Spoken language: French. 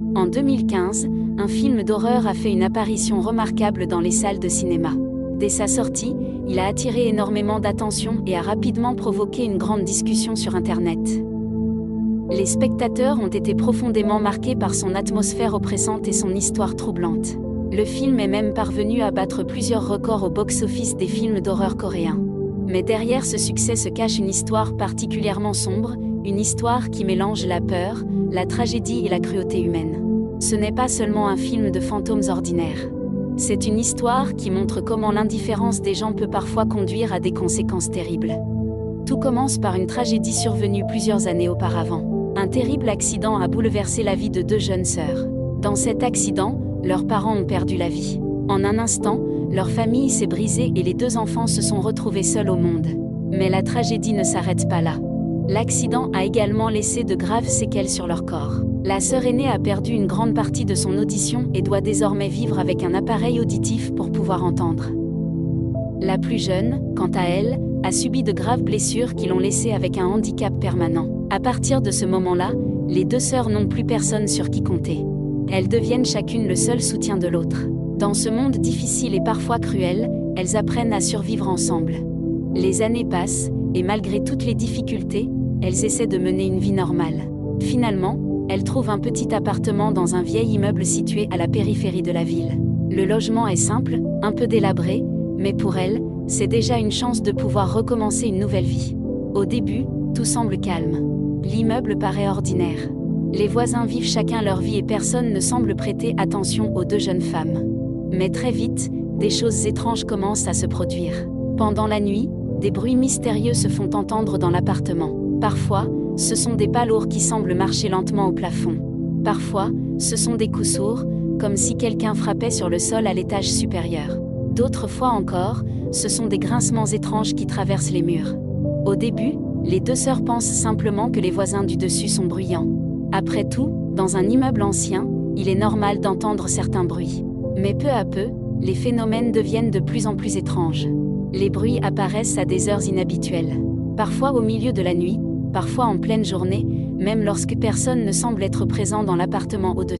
En 2015, un film d'horreur a fait une apparition remarquable dans les salles de cinéma. Dès sa sortie, il a attiré énormément d'attention et a rapidement provoqué une grande discussion sur Internet. Les spectateurs ont été profondément marqués par son atmosphère oppressante et son histoire troublante. Le film est même parvenu à battre plusieurs records au box-office des films d'horreur coréens. Mais derrière ce succès se cache une histoire particulièrement sombre, une histoire qui mélange la peur, la tragédie et la cruauté humaine. Ce n'est pas seulement un film de fantômes ordinaires. C'est une histoire qui montre comment l'indifférence des gens peut parfois conduire à des conséquences terribles. Tout commence par une tragédie survenue plusieurs années auparavant. Un terrible accident a bouleversé la vie de deux jeunes sœurs. Dans cet accident, leurs parents ont perdu la vie. En un instant, leur famille s'est brisée et les deux enfants se sont retrouvés seuls au monde. Mais la tragédie ne s'arrête pas là. L'accident a également laissé de graves séquelles sur leur corps. La sœur aînée a perdu une grande partie de son audition et doit désormais vivre avec un appareil auditif pour pouvoir entendre. La plus jeune, quant à elle, a subi de graves blessures qui l'ont laissée avec un handicap permanent. À partir de ce moment-là, les deux sœurs n'ont plus personne sur qui compter. Elles deviennent chacune le seul soutien de l'autre. Dans ce monde difficile et parfois cruel, elles apprennent à survivre ensemble. Les années passent, et malgré toutes les difficultés, elles essaient de mener une vie normale. Finalement, elles trouvent un petit appartement dans un vieil immeuble situé à la périphérie de la ville. Le logement est simple, un peu délabré, mais pour elles, c'est déjà une chance de pouvoir recommencer une nouvelle vie. Au début, tout semble calme. L'immeuble paraît ordinaire. Les voisins vivent chacun leur vie et personne ne semble prêter attention aux deux jeunes femmes. Mais très vite, des choses étranges commencent à se produire. Pendant la nuit, des bruits mystérieux se font entendre dans l'appartement. Parfois, ce sont des pas lourds qui semblent marcher lentement au plafond. Parfois, ce sont des coups sourds, comme si quelqu'un frappait sur le sol à l'étage supérieur. D'autres fois encore, ce sont des grincements étranges qui traversent les murs. Au début, les deux sœurs pensent simplement que les voisins du dessus sont bruyants. Après tout, dans un immeuble ancien, il est normal d'entendre certains bruits. Mais peu à peu, les phénomènes deviennent de plus en plus étranges. Les bruits apparaissent à des heures inhabituelles. Parfois au milieu de la nuit, parfois en pleine journée, même lorsque personne ne semble être présent dans l'appartement au-dessus.